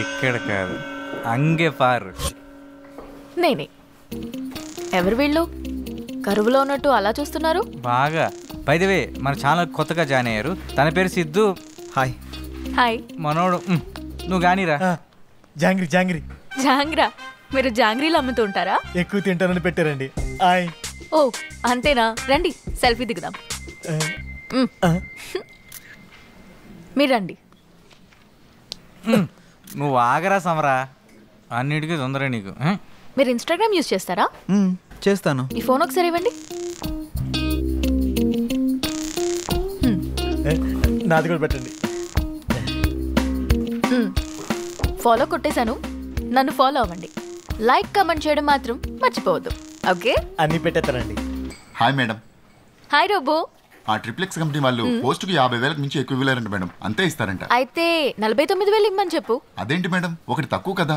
ఇక్కడ కాదు, అంగే పారు. నేనే. ఎవరు వీళ్ళు? కరువులో ఉన్నట్టు అలా చూస్తున్నారు. బాగా బైదవే మన ఛానల్ కొత్తగా జాయిన్ అయ్యారు. తన పేరు సిద్ధు. హాయ్. హాయ్. మనోడు నువ్వు గానీరా. జాంగ్రీ జాంగ్రీ. జాంగ్రా? మీరు జాంగ్రీలు అమ్ముతూ ఉంటారా? ఎక్కువ తింటానని పెట్టారండి. హాయ్. ఓ అంతేనా? రండి సెల్ఫీ దిగుదాం. మీరు రండి. నువ్వు ఆగరా సమరా, అన్నిటికీ తొందర నీకు. మీరు ఇన్స్టాగ్రామ్ యూజ్ చేస్తారా? చేస్తాను. ఈ ఫోన్ ఒకసారి ఇవ్వండి. నాది కూడా పెట్టండి. ఫాలో కొట్టేశాను, నన్ను ఫాలో అవ్వండి. లైక్ కమెంట్ చేయడం మాత్రం మర్చిపోవద్దు. ఓకే, అన్ని పెట్టేస్తానండి. Hi madam. Hi robo. ఆ ట్రిప్లెక్స్ కంపెనీ వాళ్ళు పోస్టుకి 50,000 నుంచి ఎక్కువ ఇవ్వలేరంట మేడం. అంతే ఇస్తారంట. అయితే 49,000 ఇమ్మని చెప్పు. అదేంటి మేడం, ఒకటి తక్కువ కదా.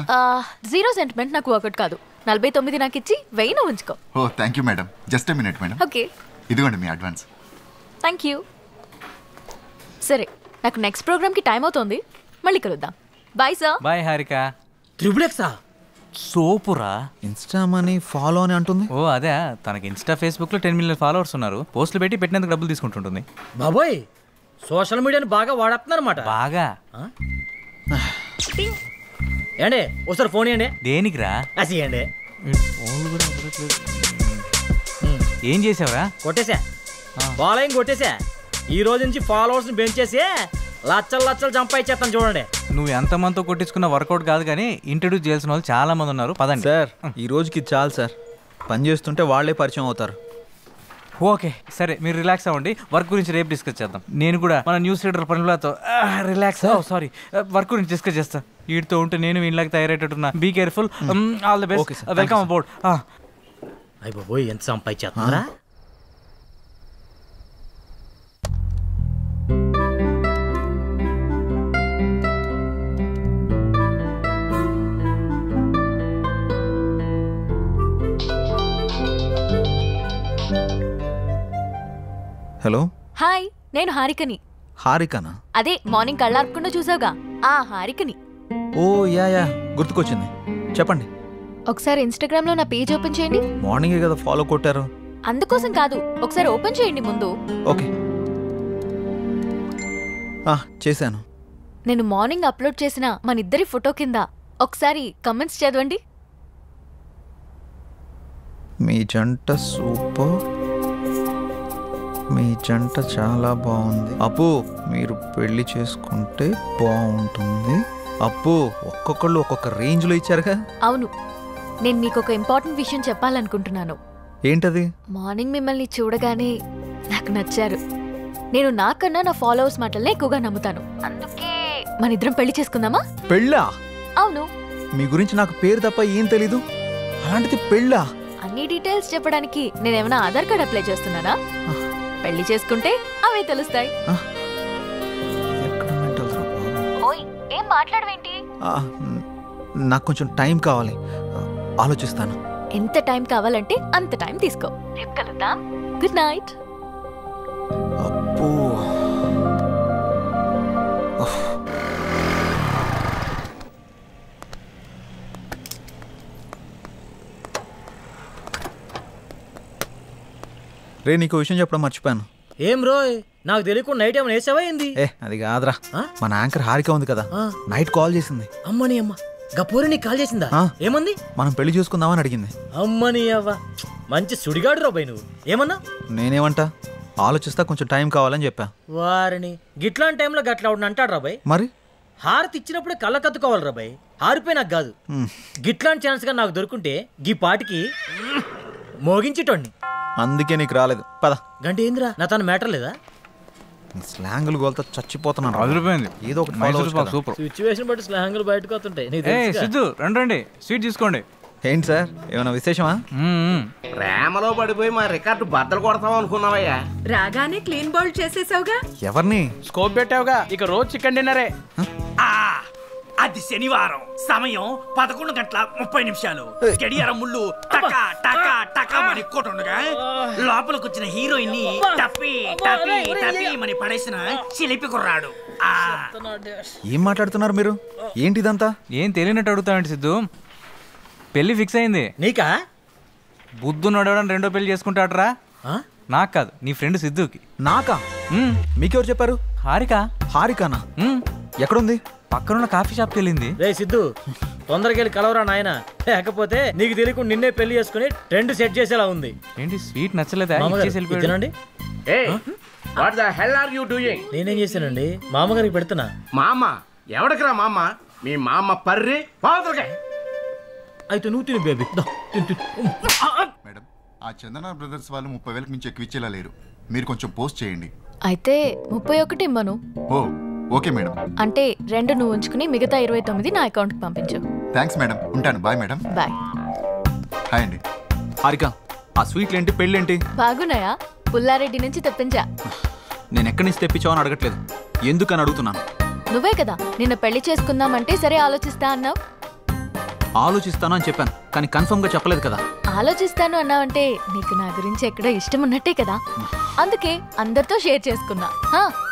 జీరో సెంటిమెంట్ నాకు ఒకటి కాదు. 49 నాకు ఇచ్చి 1000 ఉంచుకో. Oh thank you madam. Just a minute madam. Okay, ఇదిగోండి మీ అడ్వాన్స్. Thank you. సరే, నాకు నెక్స్ట్ ప్రోగ్రామ్కి టైం అవుతుంది, మళ్ళీ కలుద్దాం. Bye sir. బాయ్ హారిక. ట్రిప్లెక్సా? సోపురా. ఇన్స్టా మనీ ఫాలో అని అంటుంది. ఓ అదే, తనకి ఇన్స్టా ఫేస్బుక్ లో 10 మిలియన్ ఫాలోవర్స్ ఉన్నారు. పోస్టులు పెట్టి పెట్టినందుకు డబ్బులు తీసుకుంటుంటుంది. బాబోయ్, సోషల్ మీడియాని బాగా వాడేస్తున్నారన్నమాట. బాగా. ఏండి ఒకసారి ఫోన్ ఇవ్వండి. దేనికిరా? అసియండి. ఏం చేసావురా? కొట్టేసా, ఫాలోయింగ్ కొట్టేసా. ఈ రోజు నుంచి ఫాలోవర్స్ ని పెంచేసి లచ్చలు లచ్చలు సంపాదించేస్తాను చూడండి. నువ్వు ఎంతమందితో కొట్టించుకున్న వర్కౌట్ కాదు కానీ ఇంట్రడ్యూస్ చేయాల్సిన వాళ్ళు చాలా మంది ఉన్నారు. పదండి సార్, ఈ రోజుకి చాలు సార్. పని చేస్తుంటే వాళ్ళే పరిచయం అవుతారు. ఓకే సరే, మీరు రిలాక్స్ అవ్వండి. వర్క్ గురించి రేపు డిస్కస్ చేద్దాం. నేను కూడా మన న్యూస్ రీడర్ పనులతో రిలాక్స్. సారీ, వర్క్ గురించి డిస్కస్ చేస్తా. వీటితో ఉంటే నేను వీళ్ళకి తయారయ్యేటట్టున్నా. Be careful. All the best. Welcome about. అయ్య బాబోయ్, ఎంత సంపాదించేస్తున్నారా? హలో. హాయ్, నేను హారికని. హారికనా? అదే మార్నింగ్ కళ్ళార్పకుండా చూసావుగా, ఆ హారికని. ఓ యా, గుర్తుకొచ్చింది. చెప్పండి. ఒకసారి ఇన్స్టాగ్రామ్ లో నా పేజ్ ఓపెన్ చేయండి. మార్నింగే కదా ఫాలో కొట్టారు. అందుకోసం కాదు, ఒకసారి ఓపెన్ చేయండి ముందు. ఓకే, చేశాను. నేను మార్నింగ్ అప్లోడ్ చేసిన మన ఇద్దరి ఫోటో కింద ఒకసారి కమెంట్స్ చదవండి. మీ జంట సూపర్, మీ జంట చాలా బాగుంది. అప్పు, మీరు పెళ్లి చేసుకుంటే బాగుంటుంది. అప్పు, ఒక్కొక్కళ్ళు ఒక్కొక్క రేంజ్లో ఇచ్చారుగా. అవును, నేను మీకు ఒక ఇంపార్టెంట్ విషయం చెప్పాలనుకుంటున్నాను. ఏంటది? మార్నింగ్ మిమ్మల్ని చూడగానే నాకు నచ్చారు. నేను నాకన్నా నా ఫాలోవర్స్ మాటలనే ఎక్కువగా నమ్ముతాను. అందుకే మన ఇద్దరం పెళ్లి చేసుకుందామా? పెళ్ళా? అవును. మీ గురించి నాకు పేరు తప్ప ఏం తెలీదు, అలాంటిది పెళ్ళా? అన్ని డీటెయిల్స్ చెప్పడానికి నేనేమైనా ఆధార్ కార్డ్ అప్లై చేస్తున్నానా? పెళ్లి చేసుకుంటే అవే తెలుస్తాయి. ఓయ్, ఏం మాట్లాడవేంటి? నాకు కొంచెం టైం కావాలి, ఆలోచిస్తాను. ఎంత టైం కావాలంటే అంత టైం తీసుకో. రేపు కలుద్దాం. Good night. అబ్బో, రే, నీకు విషయం చెప్పడం మర్చిపోయాను. ఏం రోయ్, నాకు తెలియకుండా నైట్ ఏమైనా వేసావా ఏంది? అది కాదురా, మన యాంకర్ హారిక ఉంది కదా, నైట్ కాల్ చేసింది. అమ్మని అమ్మ, గపూరి నీకు కాల్ చేసిందా? ఏమంది? మనం పెళ్లి చూసుకుందామని అడిగింది. అమ్మని అవ్వ, మంచి సుడిగాడు రాబాయ్. నువ్వు ఏమన్నా? నేనేమంటా, ఆలోచిస్తా, కొంచెం టైం కావాలని చెప్పా. వారిని గిట్లాంటి టైంలో గట్లా అంటాడు రాబాయ్. మరి హారతి ఇచ్చినప్పుడే కళ్ళ కత్తుకోవాలి రాబాయ్. హారిపోయి నాకు కాదు. గిట్లాంటి ఛాన్స్ గా నాకు దొరుకుంటే గీ పాటికి మోగించేటోడిని. అందుకే నీకు రాలేదు. పద. గంట ఏందిరా, నా తన మ్యాటర్ లేదా? స్లాంగులు గోల్తో చచ్చిపోతున్నాను. అదిరిపోయింది. ఏదో ఒకటి సూపర్. సిచ్యువేషన్ బట్టి స్లాంగులు బయటకు వస్తుంటాయి. సిద్ధు రండి, స్వీట్ తీసుకోండి. ఏంటి సార్, ఏమైనా విశేషమా? ప్రేమలో పడిపోయి మా రికార్డు బద్దలు కొడతాం అనుకున్నావయ్యా. రాగానే క్లీన్ బౌల్ చేసేసావుగా. ఎవరిని? స్కోప్ పెట్టావుగా, ఇక రోజు చికెన్ డిన్నరే. అది శనివారం, సమయం 11:30 గడియారం ముళ్ళు టక టక టక మన ఎక్కువ ఉండగా లోపలికి వచ్చిన హీరోయిన్ ని టప్పి టప్పి టప్పి మని పడేసిన చిలిపి కుర్రాడు. ఏం మాట్లాడుతున్నారు మీరు? ఏంటిదంతా? ఏం తెలియనట్టు అడుగుతావండి సిద్ధు. పెళ్లి ఫిక్స్ అయింది. నీకా? బుద్ధు నడవడం రెండో పెళ్లి చేసుకుంటాడరా? నాకు కాదు, నీ ఫ్రెండ్ సిద్ధుకి. నాకా? మీకెవరు చెప్పారు? హారిక. హారికానా? ఎక్కడుంది? పక్కనున్న కాఫీ షాప్కి వెళ్ళింది. రే సిద్ధు, తొందరగా వెళ్ళి కలవరా నాయన, లేకపోతే నీకు తెలియకుండా నిన్నే పెళ్లి చేసుకుని ట్రెండ్ సెట్ చేసేలా ఉంది. ఏంటి స్వీట్ నచ్చలేదా? తినండి. What the hell are you doing? నేనేం చేశానండి? మామగారికి పెడుతున్నా. మామ ఎవడకరా మామ? మీ మామ పర్రి పాదరగా. అయితే నువ్వు తిను బేబీ. మేడం, ఆ చందన బ్రదర్స్ వాళ్ళు 30,000 మించి ఎక్కువ ఇచ్చేలా లేరు. మీరు కొంచెం పోస్ట్ చేయండి. అయితే 31 ఇమ్మను. ఓ ఓకే మేడం. అంటే 2 నువ్వు ఉంచుకుని మిగతా 29 నా అకౌంట్కి పంపించు. థ్యాంక్స్ మేడం, ఉంటాను. Bye madam. బాయ్. హాయ్ అండి. హారిక, ఆ స్వీట్లేంటి, పెళ్ళేంటి? బాగున్నాయా? పుల్లారెడ్డి నుంచి తెప్పించా. నేను ఎక్కడి నుంచి తెప్పించావని అడగట్లేదు, ఎందుకని అడుగుతున్నాను. నువ్వే కదా నిన్న పెళ్లి చేసుకుందామంటే సరే ఆలోచిస్తా అన్నావు. ఆలోచిస్తాను అని చెప్పాను, కానీ కన్ఫర్మ్ గా చెప్పలేదు కదా. ఆలోచిస్తాను అన్నావంటే నీకు నా గురించి ఎక్కడో ఇష్టం ఉన్నట్టే కదా, అందుకే అందరితో షేర్ చేసుకున్నా.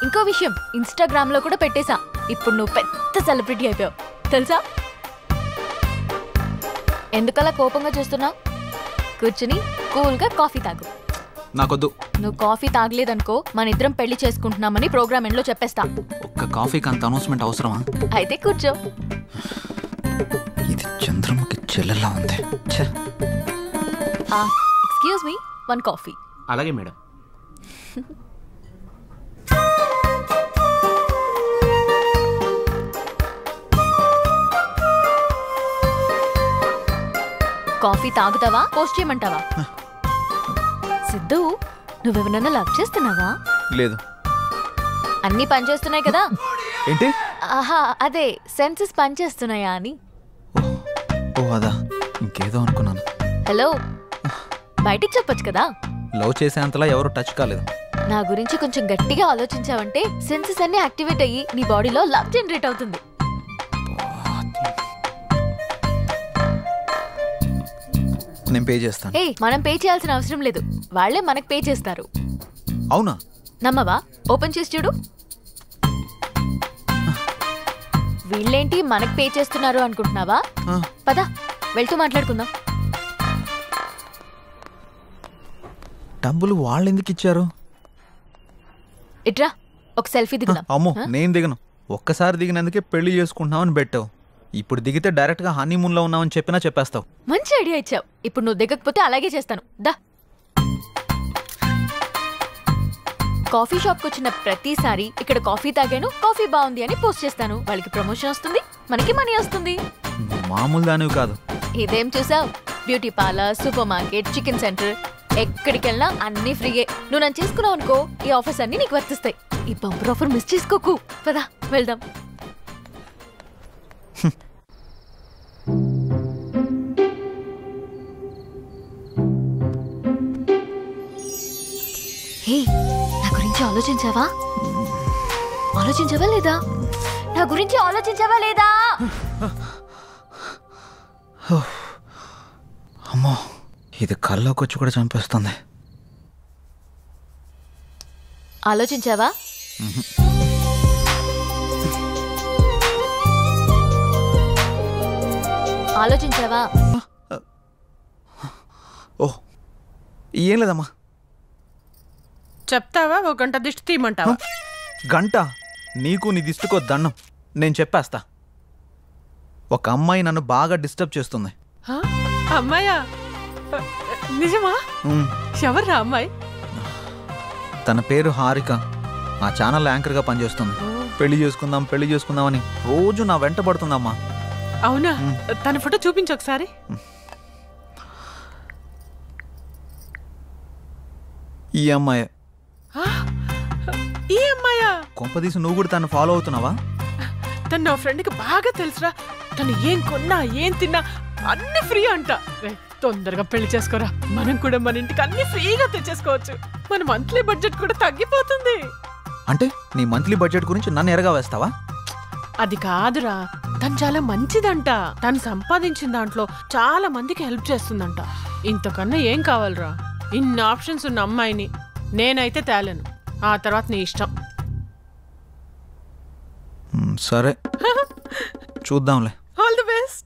ఇంకో విషయం, ఇన్స్టాగ్రామ్ లో కూడా పెట్టేశా. ఇప్పుడు నువ్వు పెద్ద సెలబ్రిటీ అయిపోయావు తెలుసా. ఎందుకలా కోపంగా చూస్తున్నావు? కూర్చుని కూల్గా కాఫీ తాగు. నాకొద్దు. నువ్వు కాఫీ తాగలేదనుకో మన ఇద్దరం పెళ్లి చేసుకుంటున్నామని ప్రోగ్రామ్ ఎండ్లో చెప్పేస్తా. ఒక్క కాఫీకి అంత అనౌన్స్మెంట్ అవసరమా? అయితే కూర్చో. ఇది చంద్రముఖి చెల్లెలా ఉంది. Excuse me, 1 coffee. అలాగే మేడం. కాఫీ తాగుతావా, పోస్ట్ చేయమంటావా? సిద్ధు, నువ్వెవరన్నా లవ్ చేస్తున్నావా? లేదు. అన్నీ పనిచేస్తున్నాయి కదా? ఏంటి? ఆహా, అదే సెన్సెస్ పనిచేస్తున్నాయా అని. ఓ అదా, ఇంకేదో అనుకున్నాను. హలో, బయటికి చెప్పొచ్చు కదా. లవ్ చేసేంతలా ఎవరు టచ్ కాలేదు. నా గురించి కొంచెం గట్టిగా ఆలోచించావంటే సెన్సెస్ అన్ని యాక్టివేట్ అయ్యి నీ బాడీలో లవ్ జనరేట్ అవుతుంది. నేను పే చేస్తాను. మనం పే చేయాల్సిన అవసరం లేదు, వాళ్ళే మనకు పే చేస్తారు. అవునా? నమ్మవా? ఓపెన్ చేసి చూడు. వీళ్ళేంటి మనకు పే చేస్తున్నారు అనుకుంటున్నావా? పద వెళ్తూ మాట్లాడుకుందాం. డబ్బులు వాళ్ళు ఎందుకు ఇచ్చారు? ఇట్రా, ఒక సెల్ఫీ దిగుదాం. అమ్మో, నేను దిగను. ఒక్కసారి దిగినందుకే పెళ్లి చేసుకుంటున్నామని పెట్టావు. ఇప్పుడు దిగితే డైరెక్ట్ గా హనీమూన్ లో ఉన్నామని చెప్పినా చెప్పేస్తావు. మంచి ఐడియా ఇచ్చావు. ఇప్పుడు నువ్వు దిగకపోతే అలాగే చేస్తాను. దా. కాఫీ షాప్కి వచ్చిన ప్రతిసారి ఇక్కడ కాఫీ తాగాను, కాఫీ బాగుంది అని పోస్ట్ చేస్తాను. వాళ్ళకి ప్రమోషన్ వస్తుంది, మనకి మనీ వస్తుంది. మామూలు దానివి కాదు. ఇదేం చూసావు? Beauty parlour, super market, chicken centre, ఎక్కడికి వెళ్ళినా అన్ని ఫ్రీయే. నువ్వు నన్ను చేసుకున్నావు అనుకో, ఈ ఆఫర్స్ అన్ని నీకు వర్తిస్తాయి. ఈ బంపర్ ఆఫర్ మిస్ చేసుకోకు. పదా వెళ్దాం. హే, నా గురించి ఆలోచించావా? ఆలోచించావా లేదా? నా గురించి ఆలోచించావా లేదా? అమ్మో, ఇది కల్లోకి వచ్చి కూడా చంపేస్తుంది. ఆలోచించావా? ఆలోచించావా? ఓ, ఏం లేదమ్మా. చెప్తావా? 1 గంట దిష్టి తీయమంటావా? గంట? నీకు నీ దిష్టికో దండం. నేను చెప్పేస్తా. ఒక అమ్మాయి నన్ను బాగా డిస్టర్బ్ చేస్తుంది. అమ్మాయా? నిజమా? ఎవర్రా అమ్మాయి? తన పేరు హారిక. ఆ ఛానల్ యాంకర్గా పనిచేస్తుంది. పెళ్లి చేసుకుందాం పెళ్లి చేసుకుందామని రోజు నా వెంట పడుతుందమ్మా. అవునా? తన ఫోటో చూపించు ఒకసారి. ఈ అమ్మాయి. ఈ అమ్మాయా? కొంపదీసి నువ్వు కూడా తను ఫాలో అవుతున్నావా? తను నా ఫ్రెండ్కి బాగా తెలుసురా. తను ఏం కొన్నా ఏం తిన్నా అన్ని ఫ్రీ అంట. తొందరగా పెళ్లి చేసుకోరా, మనం కూడా మన ఇంటికి అన్ని ఫ్రీగా తెచ్చేసుకోవచ్చు. మన మంత్లీ బడ్జెట్ కూడా తగ్గిపోతుంది. అంటే నీ మంత్లీ బడ్జెట్ గురించి నన్ను ఎరగా వేస్తావా? అది కాదురా, తను చాలా మంచిదంట. తను సంపాదించిన దాంట్లో చాలా మందికి హెల్ప్ చేస్తుందంట. ఇంతకన్నా ఏం కావాలరా? ఇన్ని ఆప్షన్స్ ఉన్న అమ్మాయిని నేనైతే తేలేను. ఆ తర్వాత నీ ఇష్టం. సరే చూద్దాంలే.